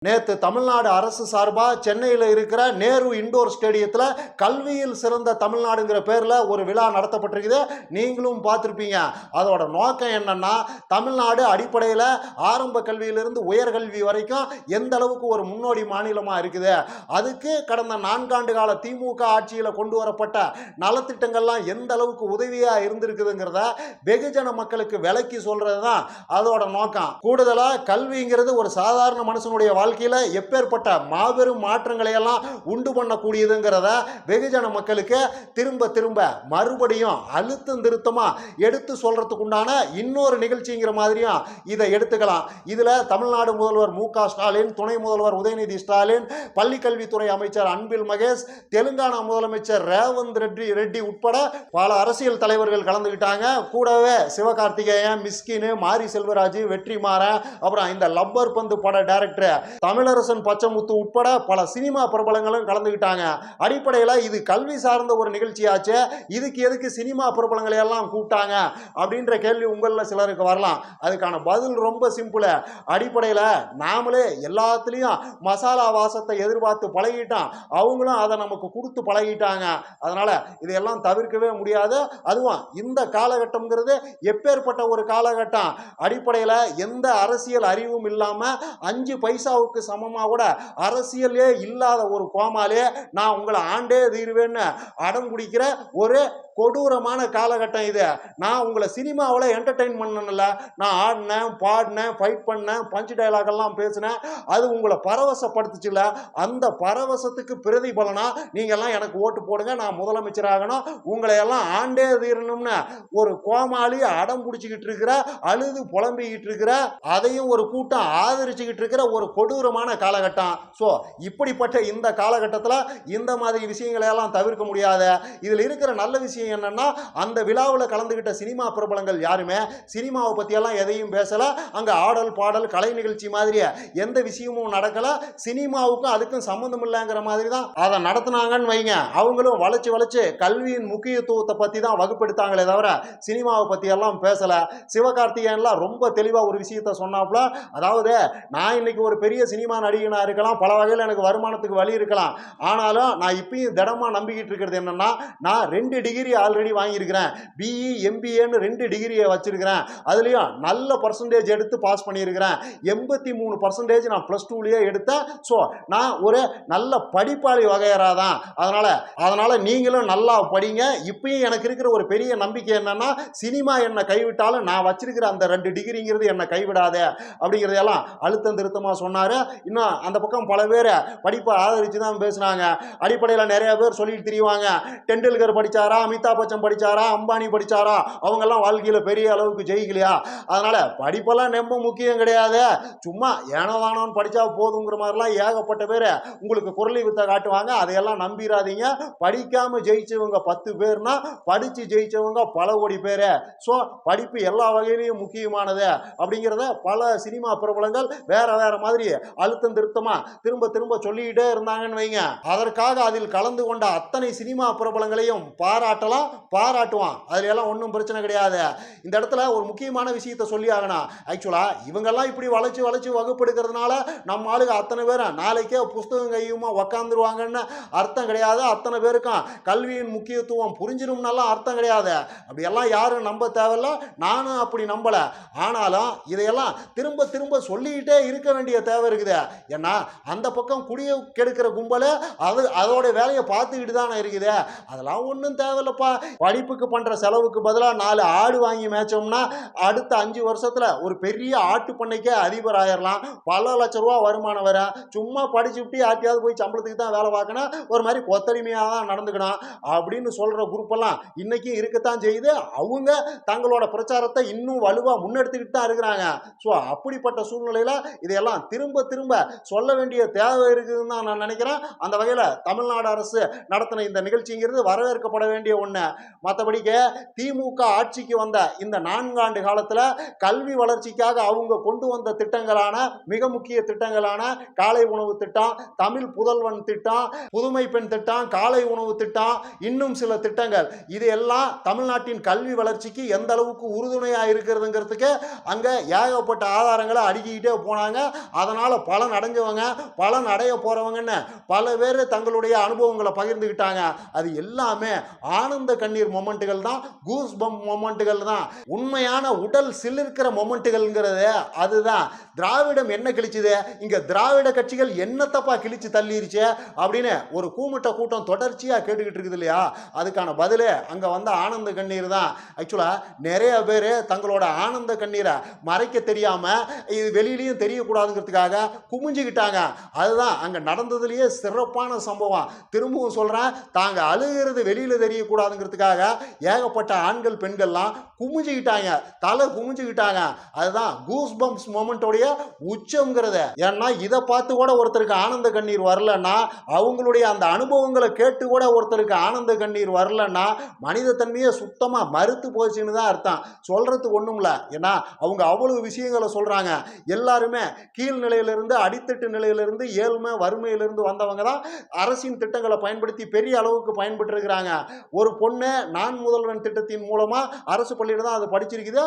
நேற்று தமிழ்நாடு அரசு சார்பாக சென்னையில் இருக்கிற நேரு இண்டோர் ஸ்டேடியத்தில் கல்வியில் சிறந்த தமிழ்நாடுங்கிற பேரில் ஒரு விழா நடத்தப்பட்டிருக்குது. நீங்களும் பார்த்துருப்பீங்க. அதோட நோக்கம் என்னன்னா, தமிழ்நாடு அடிப்படையில் ஆரம்ப கல்வியிலிருந்து உயர்கல்வி வரைக்கும் எந்த அளவுக்கு ஒரு முன்னோடி மாநிலமாக இருக்குது, அதுக்கு கடந்த 4 ஆண்டு கால திமுக ஆட்சியில் கொண்டு வரப்பட்ட நலத்திட்டங்கள்லாம் எந்த அளவுக்கு உதவியாக இருந்திருக்குதுங்கிறத வெகுஜன மக்களுக்கு விளக்கி சொல்றது தான் அதோட நோக்கம். கூடுதலாக கல்விங்கிறது ஒரு சாதாரண மனுஷனுடைய வாழ்க்கையில எப்பேற்பட்ட மாபெரும் மாற்றங்களை எல்லாம் உண்டு பண்ணக்கூடியதுங்கிறத வெகுஜன மக்களுக்கு திரும்ப திரும்ப மறுபடியும் அழுத்தம் திருத்தமா எடுத்து சொல்றதுக்கு உண்டான இன்னொரு நிகழ்ச்சிங்கிற மாதிரியும் இதை எடுத்துக்கலாம். இதுல தமிழ்நாடு முதல்வர் மு.க. ஸ்டாலின், துணை முதல்வர் உதயநிதி ஸ்டாலின், பள்ளிக்கல்வித்துறை அமைச்சர் அன்பில் மகேஷ், தெலுங்கானா முதலமைச்சர் ரேவந்த் ரெட்டி உட்பட பல அரசியல் தலைவர்கள் கலந்துகிட்டாங்க. கூடவே சிவகார்த்திகேயன், மிஸ்கின், மாரி செல்வராஜ், வெற்றிமாறன், அப்புறம் இந்த லப்பர் பந்து பட டைரக்டர் தமிழரசன் பச்சமுத்து உட்பட பல சினிமா பிரபலங்களும் கலந்துகிட்டாங்க. அடிப்படையில் இது கல்வி சார்ந்த ஒரு நிகழ்ச்சியாச்சு, இதுக்கு எதுக்கு சினிமா பிரபலங்களை எல்லாம் கூப்பிட்டாங்க அப்படின்ற கேள்வி உங்களில் சிலருக்கு வரலாம். அதுக்கான பதில் ரொம்ப சிம்பிள். அடிப்படையில் நாமளே எல்லாத்துலேயும் மசாலா வாசத்தை எதிர்பார்த்து பழகிட்டோம், அவங்களும் அதை நமக்கு கொடுத்து பழகிட்டாங்க. அதனால இதையெல்லாம் தவிர்க்கவே முடியாது. அதுவும் இந்த காலகட்டம்ங்கிறது எப்பேற்பட்ட ஒரு காலகட்டம். அடிப்படையில் எந்த அரசியல் அறிவும் இல்லாம 5 பைசாவுக்கு சமமா கூட அரசியலே இல்லாத ஒரு கோமாலே நான் உங்களை ஆண்டே தீருவேன்னு அடம் குடிக்கிற ஒரு கொடூரமான காலகட்டம் இது. நான் உங்களை சினிமாவில் என்டர்டெயின் பண்ணல, நான் ஆடினேன், பாடினேன், ஃபைட் பண்ணேன், பஞ்ச் டைலாக் எல்லாம் பேசினேன், அது உங்களை பரவசப்படுத்துச்சுல. அந்த பரவசத்துக்கு பிரதிபலனா நீங்க எல்லாம் எனக்கு ஓட்டு போடுங்க, நான் முதலமைச்சர் ஆகணும், உங்களை எல்லாம் ஆண்டே தீரணும்னு ஒரு கோமாளி அடம் பிடிச்சிக்கிட்டு இருக்கிற, அழுது புலம்பிக்கிட்டு இருக்கிற, அதையும் ஒரு கூட்டம் ஆதரிச்சுக்கிட்டு இருக்கிற ஒரு கொடூரமான காலகட்டம். ஸோ இப்படிப்பட்ட இந்த காலகட்டத்தில் இந்த மாதிரி விஷயங்களை எல்லாம் தவிர்க்க முடியாது. இதில் இருக்கிற நல்ல விஷயம் என்னன்னா, அந்த விழாவில் கலந்துகிட்ட சினிமா பிரபலங்கள் யாருமே சினிமாவை பற்றியெல்லாம் எதையும் பேசல. அங்கே ஆடல் பாடல் கலை நிகழ்ச்சி மாதிரி எந்த விஷயமும் நடக்கல. சினிமாவுக்கும் அதுக்கும் சம்மந்தம் இல்லைங்கிற மாதிரி தான் அதை நடத்தினாங்கன்னு வைங்க. அவங்களும் வளைச்சு கல்வியின் முக்கியத்துவத்தை பற்றி தான் வகுப்படுத்தாங்களே தவிர சினிமாவை பற்றி எல்லாம் பேசல. சிவகார்த்திகேயன்லாம் ரொம்ப தெளிவாக ஒரு விஷயத்த சொன்னாப்புல, அதாவது நான் இன்னைக்கு ஒரு பெரிய சினிமா நடிகனாக இருக்கலாம், பல வகையில் எனக்கு வருமானத்துக்கு வழி இருக்கலாம், ஆனாலும் நான் இப்பயும் திடமாக நம்பிக்கிட்டு இருக்கிறது என்னன்னா, நான் 2 டிகிரி ஆல்ரெடி வாங்கியிருக்கிறேன், பிஇ எம்பிஏன்னு 2 டிகிரியை வச்சிருக்கிறேன், அதுலேயும் நல்ல பர்சன்டேஜ் எடுத்து பாஸ் பண்ணியிருக்கிறேன், 83% நான் +2லயே எடுத்தேன். ஸோ நான் ஒரு நல்ல படிப்பாளி வகையறாதான். அதனால நீங்களும் நல்லா படிங்க. இப்பயும் எனக்கு இருக்கிற ஒரு பெரிய நம்பிக்கை என்னன்னா, சினிமா என்னை கைவிட்டாலும் நான் வச்சிருக்கிற அந்த 2 டிகிரிங்கிறது என்னை கைவிடாதே அப்படிங்கிறதெல்லாம் அழுத்தம் திருத்தமாக சொன்னார். இன்னும் அந்த பக்கம் பல பேர் படிப்பை ஆதரித்து தான் பேசினாங்க. அடிப்படையில் நிறைய பேர் சொல்லிட்டு திரிவாங்க, டெண்டுல்கர் படித்தாரா, அமிதாப் பச்சன் படித்தாரா, அம்பானி படித்தாரா, அவங்கெல்லாம் வாழ்க்கையில் பெரிய அளவுக்கு ஜெயிக்கலையா, அதனால படிப்பெல்லாம் ரொம்ப முக்கியம் கிடையாது, சும்மா ஏனோதானோன்னு படித்தா போதுங்கிற மாதிரிலாம் ஏகப்பட்ட பேர் உங்களுக்கு குரலி வித்தை காட்டுவாங்க. அதையெல்லாம் நம்பிடாதீங்க. படிக்காமல் ஜெயிச்சவங்க 10 பேர்னா படித்து ஜெயிச்சவங்க பல கோடி பேர். ஸோ படிப்பு எல்லா வகையிலையும் முக்கியமானது அப்படிங்கிறத பல சினிமா பிரபலங்கள் வேற மாதிரி அழுத்தம் திருத்தமா திரும்ப சொல்லிக்கிட்டே இருந்தாங்கன்னு வைங்க. அதற்காக அதில் கலந்து கொண்ட அத்தனை சினிமா பிரபலங்களையும் பாராட்டுவான். அதுல எல்லாம் ஒன்றும் பிரச்சனை கிடையாது. இந்த இடத்துல ஒரு முக்கியமான விஷயத்தை சொல்லி ஆகணும். ஆக்சுவலா இவங்கெல்லாம் இப்படி வளைச்சு வகுப்படுக்கிறதுனால நம்ம ஆளுங்க அத்தனை பேரும் நாளைக்கே புஸ்தகம் கையுமா உக்காந்துருவாங்கன்னு அர்த்தம் கிடையாது. அத்தனை பேருக்கும் கல்வியின் முக்கியத்துவம் புரிஞ்சிடும்னாலாம் அர்த்தம் கிடையாது. அப்படியெல்லாம் யாரும் நம்ப தேவையில்ல, நானும் அப்படி நம்பல. ஆனாலும் இதையெல்லாம் திரும்ப சொல்லிக்கிட்டே இருக்க வேண்டிய தேவை இருக்குது. ஏன்னா அந்த பக்கம் குடியை கெடுக்கிற கும்பலே அதோட வேலையை பார்த்துக்கிட்டு தானே இருக்குது. அதெல்லாம் ஒன்றும் தேவையில்லப்பா. படிப்புக்கு பண்ற செலவுக்கு பதிலாக 4 ஆடு வாங்கி மேய்ச்சோம்னா அடுத்த 5 வருஷத்துல ஒரு பெரிய ஆட்டு பண்ணைக்கே அதிபர் ஆயிரலாம், பல லட்ச ரூபா வருமானம் வர. சும்மா படிச்சுட்டு யார்ட்டையாவது போய் சம்பளத்துக்கு தான் வேலை பார்க்கணும், ஒரு மாதிரி கொத்தடிமையாக தான் நடந்துக்கணும் அப்படின்னு சொல்ற குரூப் எல்லாம் இன்னைக்கும் இருக்கத்தான் செய்யுது. அவங்க தங்களோட பிரச்சாரத்தை இன்னும் வலுவா முன்னெடுத்துக்கிட்டு தான் இருக்கிறாங்க. ஸோ அப்படிப்பட்ட சூழ்நிலையில இதையெல்லாம் திரும்ப சொல்ல வேண்டிய தேவை இருக்குதுன்னு தான் நான் நினைக்கிறேன். அந்த வகையில் தமிழ்நாடு அரசு நடத்தின இந்த நிகழ்ச்சிங்கிறது வரவேற்கப்பட வேண்டிய ஒன்று. பண்ண. மற்றபடிக்கு திமுக ஆட்சிக்கு வந்த இந்த 4 ஆண்டு காலத்தில் கல்வி வளர்ச்சிக்காக அவங்க கொண்டு வந்த திட்டங்களான மிக முக்கிய திட்டங்களான காலை உணவு திட்டம், தமிழ் புதல்வன் திட்டம், புதுமை பெண் திட்டம், காலை உணவு திட்டம், இன்னும் சில திட்டங்கள், இது எல்லாம் தமிழ்நாட்டின் கல்வி வளர்ச்சிக்கு எந்த அளவுக்கு உறுதுணையாக இருக்கிறதுங்கிறதுக்கு அங்கே ஏகப்பட்ட ஆதாரங்களை அடுக்கிக்கிட்டே போனாங்க. அதனால் பலன் அடைஞ்சவங்க, பலன் அடைய போகிறவங்கன்னு பல பேர் தங்களுடைய அனுபவங்களை பகிர்ந்துக்கிட்டாங்க. அது எல்லாமே ஆனந்த கண்ணீர் மொமெண்ட்டுகள் தான், கூஸ் பம்ப் மொமெண்ட்டுகள் தான். உண்மையான உடல் சிலிர்க்கிற மொமெண்ட்டுகள்ங்கிறது அதுதான். திராவிடம் என்ன கிழிச்சுது, இங்கே திராவிட கட்சிகள் என்னத்தப்பா கிழிச்சு தள்ளிருச்சு அப்படின்னு ஒரு கூமுட்ட கூட்டம் தொடர்ச்சியாக கேட்டுக்கிட்டு இருக்குது இல்லையா, அதுக்கான பதிலே அங்கே வந்த ஆனந்த கண்ணீர் தான். ஆக்சுவலாக நிறைய பேர் தங்களோட ஆனந்த கண்ணீரை மறைக்க தெரியாமல் இது வெளியிலையும் தெரியக்கூடாதுங்கிறதுக்காக குமிஞ்சுக்கிட்டாங்க. அதுதான் அங்கே நடந்ததுலேயே சிறப்பான சம்பவம். திரும்பவும் சொல்கிறேன், தாங்க அழுகிறது வெளியில் தெரியக்கூடாதுங்கிறதுக்காக ஏகப்பட்ட ஆண்கள் பெண்கள்லாம் குமிஞ்சுக்கிட்டாங்க, தலை குமிஞ்சுக்கிட்டாங்க. அதுதான் கூஸ் பம்ப்ஸ் மொமெண்டோடைய உச்சங்கிறது. ஏன்னா இதை பார்த்து கூட ஒருத்தருக்கு ஆனந்த கண்ணீர் வரலன்னா, அவங்களுடைய அந்த அனுபவங்களை கேட்டு கூட ஒருத்தருக்கு ஆனந்த கண்ணீர் வரலன்னா மனித தன்மையை சுத்தமாக மறுத்து போச்சுன்னு தான் அர்த்தம். சொல்றதுக்கு ஒன்றும் இல்லை. ஏன்னா அவங்க அவ்வளவு விஷயங்களை சொல்றாங்க. எல்லாருமே கீழ்நிலையிலிருந்து அடித்தட்டு நிலையிலிருந்து ஏழ்மை வறுமையிலிருந்து வந்தவங்க தான் அரசின் திட்டங்களை பயன்படுத்தி பெரிய அளவுக்கு பயன்பட்டு இருக்கிறாங்க. ஒரு பொண்ணு நான் முதல்வன் திட்டத்தின் மூலமா அரசு பள்ளியில் தான் அது படிச்சிருக்குது.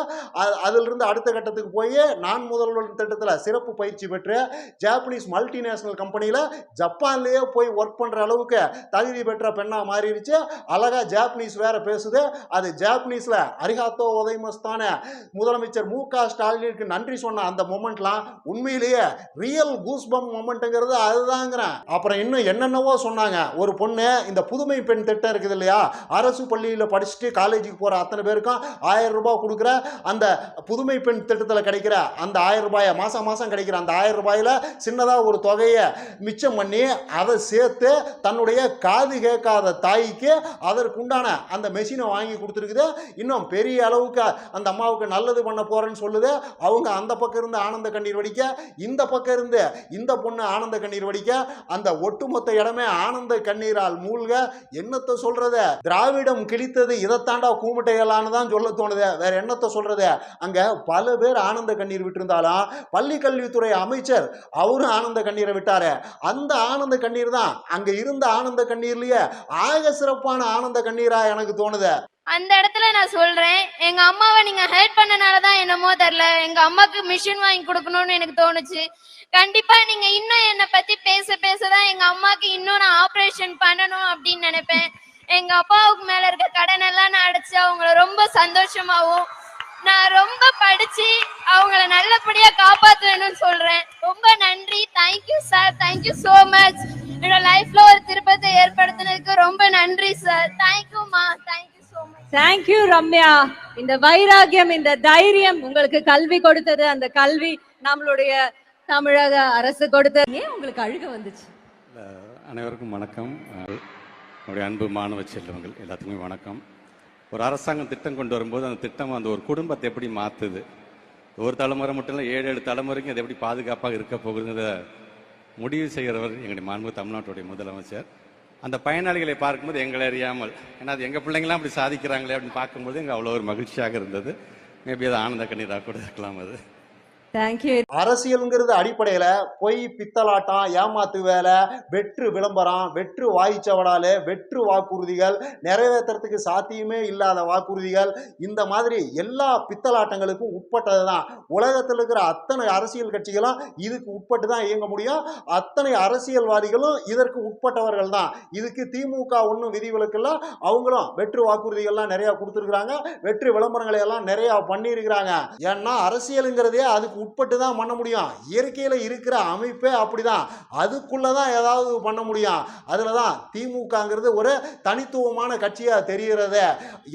அதிலிருந்து அடுத்த கட்டத்துக்கு போய் நான் முதல்வன் திட்டத்தில் சிறப்பு பயிற்சி பெற்று ஜாப்பனீஸ் மல்டிநேஷனல் கம்பெனியில் ஜப்பான்லேயே போய் ஒர்க் பண்ற அளவுக்கு தகுதி பெற்ற பெண்ணா மாறிடுச்சு. அழகா ஜாப்பனீஸ் வேற பேசுது. அது ஜாப்பனீஸ்ல அரிகாத்தோ உதயமஸ்தான முதலமைச்சர் மு.க. ஸ்டாலினுக்கு நன்றி சொன்ன அந்த மொமெண்ட்லாம் உண்மையிலேயே ரியல் கூஸ்பம் மொமெண்ட்ங்கிறது அதுதாங்கிறேன். அப்புறம் இன்னும் என்னென்னவோ சொன்னாங்க. ஒரு பொண்ணு இந்த புதுமை பெண் திட்டம் இருக்குது இல்லையா, அரசு பள்ளியில் படிச்சுட்டு காலேஜுக்கு போகிற அத்தனை பேருக்கும் 1000 ரூபாய் கொடுக்குற அந்த புதுமை பெண் திட்டத்தில் கிடைக்கிற அந்த 1000 ரூபாயை மாதம் மாதம் கிடைக்கிற அந்த 1000 ரூபாயில் சின்னதாக ஒரு தொகையை மிச்சம் பண்ணி அதை சேர்த்து தன்னுடைய காது கேட்காத தாய்க்கு அதற்குண்டான அந்த மெஷினை வாங்கி கொடுத்துருக்குது. இன்னும் பெரிய அளவுக்கு அந்த அம்மாவுக்கு நல்லது பண்ண போறேன்னு சொல்லுது. அவங்க அந்த பக்கம் இருந்து ஆனந்த கண்ணீர் வடிக்க, இந்த பக்கம் இருந்து இந்த பொண்ணு ஆனந்த கண்ணீர் வடிக்க, அந்த ஒட்டுமொத்த இடமே ஆனந்த கண்ணீரால் மூழ்க. என்னத்தை சொல்றது, திராவிடம் கிழித்தது இதைத்தாண்டா கூமுட்டைகளான்னு தான் சொல்ல தோணுது. வேற என்னத்தை சொல்றது. அங்க பல பேர் ஆனந்த கண்ணீர் விட்டிருந்தாலும் பள்ளி கல்வித்துறை அமைச்சர் அவரும் ஆனந்த கண்ணீரை விட்டாரு. அந்த ஆனந்த கண்ணீர் தான் அங்க இருந்த ஆனந்த கண்ணீர்லயே ஆக சிறப்பான ஆனந்த கண்ணீரா எனக்கு தோணுது. அந்த இடத்துல நான் சொல்றேன், எங்க அம்மாவை நீங்க ஹெல்ப் பண்ணனாலதான் என்னமோ தெரியல, எங்க அம்மாக்கு மிஷின் வாங்கி கொடுக்கணும்னு எனக்கு தோணுச்சு. கண்டிப்பா நீங்க இன்னும் என்னை பத்தி பேச பேசதான் எங்க அம்மாக்கு இன்னும் நான் ஆபரேஷன் பண்ணணும் அப்படின்னு நினைப்பேன். எங்க அப்பாவுக்கு மேல இருக்க கடன் எல்லாம் நான் அடைச்சு அவங்கள ரொம்ப சந்தோஷமாவும் நான் ரொம்ப படிச்சு அவங்கள நல்லபடியா காப்பாற்றணும்னு சொல்றேன். ரொம்ப நன்றி. Thank you sir, thank you so much. என்னோட லைஃப்ல ஒரு திருப்பத்தை ஏற்படுத்தினதுக்கு ரொம்ப நன்றி சார். தேங்க்யூமா, தேங்க்யூ. தேங்க்யூ ரம்யா. இந்த வைராகியம், இந்த தைரியம் உங்களுக்கு கல்வி கொடுத்தது, அந்த கல்வி நம்மளுடைய தமிழக அரசு கொடுத்தது. ஏன் உங்களுக்கு அழுக வந்துச்சு? அனைவருக்கும் வணக்கம். என்னுடைய அன்பு மாணவ செல்வங்கள் எல்லாத்துக்குமே வணக்கம். ஒரு அரசாங்கம் திட்டம் கொண்டு வரும்போது அந்த திட்டம் அந்த ஒரு குடும்பத்தை எப்படி மாற்றுது, ஒரு தலைமுறை மட்டும் இல்லை 7 தலைமுறைக்கும் அது எப்படி பாதுகாப்பாக இருக்க போகுதுங்கிறத முடிவு செய்கிறவர் எங்களுடைய மாண்பு தமிழ்நாட்டுடைய முதலமைச்சர். அந்த பயனாளிகளை பார்க்கும்போது எங்களை அறியாமல், ஏன்னா அது எங்கள் பிள்ளைங்களாம் அப்படி சாதிக்கிறாங்களே அப்படின்னு பார்க்கும்போது எங்கள் அவ்வளோ ஒரு மகிழ்ச்சியாக இருந்தது. மேபி அது ஆனந்த கண்ணீராக கூட இருக்கலாம். அது தேங்க்யூ. அரசியலுங்கிறது அடிப்படையில் பொய் பித்தலாட்டம், ஏமாத்து வேலை, வெற்று விளம்பரம், வெற்று வாய்ச்சவடால், வெற்று வாக்குறுதிகள், நிறைவேற்றுறதுக்கு சாத்தியமே இல்லாத வாக்குறுதிகள், இந்த மாதிரி எல்லா பித்தலாட்டங்களுக்கும் உட்பட்டது தான். உலகத்தில் இருக்கிற அத்தனை அரசியல் கட்சிகளும் இதுக்கு உட்பட்டு தான் இயங்க முடியும். அத்தனை அரசியல்வாதிகளும் இதற்கு உட்பட்டவர்கள் தான். இதுக்கு திமுக ஒன்றும் விதிவிலக்கில்ல. அவங்களும் வெற்று வாக்குறுதிகள்லாம் நிறையா கொடுத்துருக்குறாங்க, வெற்று விளம்பரங்களை எல்லாம் நிறையா பண்ணியிருக்கிறாங்க. ஏன்னா அரசியலுங்கிறதே அதுக்கு உட்பட்டு தான் பண்ண முடியும். இயற்கையில் இருக்கிற அமைப்பே அப்படிதான், அதுக்குள்ளதான் ஏதாவது பண்ண முடியும். அதுல தான் திமுகங்கிறது ஒரு தனித்துவமான கட்சியா தெரிகிறது.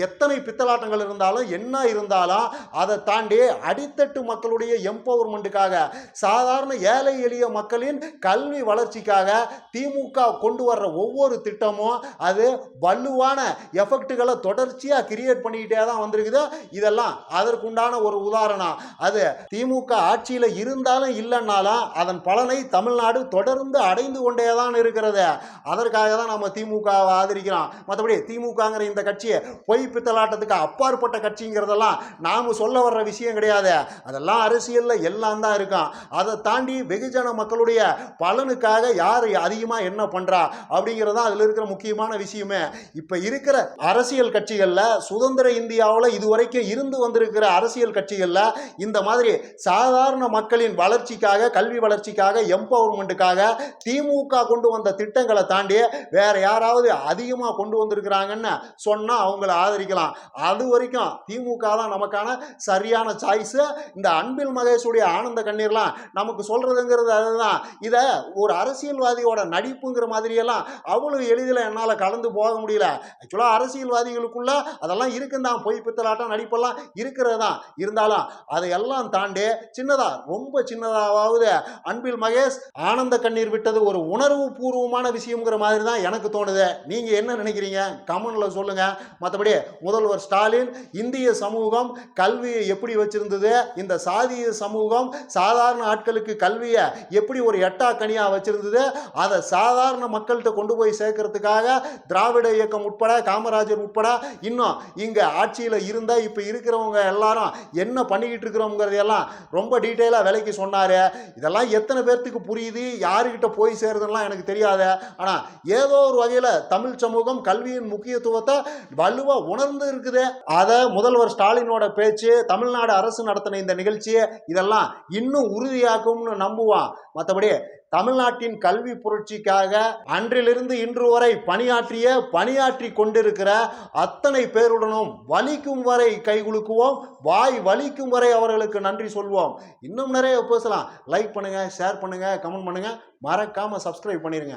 எத்தனை பித்தலாட்டங்கள் இருந்தாலும் என்ன இருந்தாலும் அதை தாண்டி அடித்தட்டு மக்களுடைய எம்பவர்மெண்ட்டுக்காக, சாதாரண ஏழை எளிய மக்களின் கல்வி வளர்ச்சிக்காக திமுக கொண்டு வர்ற ஒவ்வொரு திட்டமும் அது வலுவான எஃபெக்டுகளை தொடர்ச்சியா கிரியேட் பண்ணிக்கிட்டே தான் வந்திருக்குது. இதெல்லாம் அதற்குண்டான ஒரு உதாரணம். அது திமுக ஆட்சியில் இருந்தாலும் இல்லைன்னாலும் அதன் பலனை தமிழ்நாடு தொடர்ந்து அடைந்து கொண்டே தான் இருக்கிறது. அதற்காக தான் நம்ம திமுகவை ஆதரிக்கிறோம். மற்றபடி திமுகங்கிற இந்த கட்சியை பொய் பித்தலாட்டத்துக்கு அப்பாற்பட்ட கட்சிங்கிறதெல்லாம் நாம் சொல்ல வர்ற விஷயம் கிடையாது. அதெல்லாம் அரசியலில் எல்லாம் தான் இருக்கும். அதை தாண்டி வெகுஜன மக்களுடைய பலனுக்காக யார் அதிகமாக என்ன பண்ணுறா அப்படிங்கிறதான் அதில் இருக்கிற முக்கியமான விஷயமே. இப்போ இருக்கிற அரசியல் கட்சிகளில் சுதந்திர இந்தியாவில் இதுவரைக்கும் இருந்து வந்திருக்கிற அரசியல் கட்சிகளில் இந்த மாதிரி சாதாரண மக்களின் வளர்ச்சிக்காக, கல்வி வளர்ச்சிக்காக, எம்பவர்மெண்ட்டுக்காக திமுக கொண்டு வந்த திட்டங்களை தாண்டி வேற யாராவது அதிகமாக கொண்டு வந்திருக்கிறாங்கன்னு சொன்னால் அவங்கள ஆதரிக்கலாம். அது வரைக்கும் திமுக தான் நமக்கான சரியான சாய்ஸ். இந்த அன்பில் மகேஷுடைய ஆனந்த கண்ணீர்லாம் நமக்கு சொல்றதுங்கிறது அதுதான். இதை ஒரு அரசியல்வாதியோட நடிப்புங்கிற மாதிரியெல்லாம் அவ்வளவு எளிதில் என்னால் கலந்து போக முடியல. ஆக்சுவலாக அரசியல்வாதிகளுக்குள்ள அதெல்லாம் இருக்குந்தான், பொய் பித்தலாட்டம் நடிப்பெல்லாம் இருக்கிறது தான். இருந்தாலும் அதையெல்லாம் தாண்டி சின்னதா, ரொம்ப சின்னதாவது அன்பில் மகேஷ் ஆனந்த கண்ணீர் விட்டது ஒரு உணர்வு பூர்வமான விஷயம்ங்கிற மாதிரி தான் எனக்கு தோணுது. நீங்க என்ன நினைக்கிறீங்க? கமெண்ட்ல சொல்லுங்க. மற்றபடி முதல்வர் ஸ்டாலின் இந்திய சமூகம் கல்வியை எப்படி வச்சிருந்தது, இந்த சாதிய சமூகம் சாதாரண ஆட்களுக்கு கல்வியை எப்படி ஒரு எட்டாக்கனியா வச்சிருந்தது, அதை சாதாரண மக்கள்கிட்ட கொண்டு போய் சேர்க்கறதுக்காக திராவிட இயக்கம் உட்பட, காமராஜர் உட்பட இன்னும் இங்க ஆட்சியில் இருந்த இப்ப இருக்கிறவங்க எல்லாரும் என்ன பண்ணிக்கிட்டு இருக்கிறோங்கிறதையெல்லாம் ரொம்ப டீட்டெயிலாக விலைக்கு சொன்னாரு. இதெல்லாம் எத்தனை பேர்த்துக்கு புரியுது, யாருக்கிட்ட போய் சேருதுலாம் எனக்கு தெரியாது. ஆனால் ஏதோ ஒரு வகையில் தமிழ் சமூகம் கல்வியின் முக்கியத்துவத்தை வலுவாக உணர்ந்து இருக்குது. அதை முதல்வர் ஸ்டாலினோட பேச்சு, தமிழ்நாடு அரசு நடத்தின இந்த நிகழ்ச்சி இதெல்லாம் இன்னும் உறுதியாக்கும்னு நம்புவான். மற்றபடி தமிழ்நாட்டின் கல்வி புரட்சிக்காக அன்றிலிருந்து இன்று வரை பணியாற்றி கொண்டிருக்கிற அத்தனை பேருடனும் வலிக்கும் வரை கைகுலுக்குவோம், வாய் வலிக்கும் வரை அவர்களுக்கு நன்றி சொல்வோம். இன்னும் நிறைய பேசலாம். லைக் பண்ணுங்க, ஷேர் பண்ணுங்க, கமெண்ட் பண்ணுங்க, மறக்காம சப்ஸ்கிரைப் பண்ணிருங்க.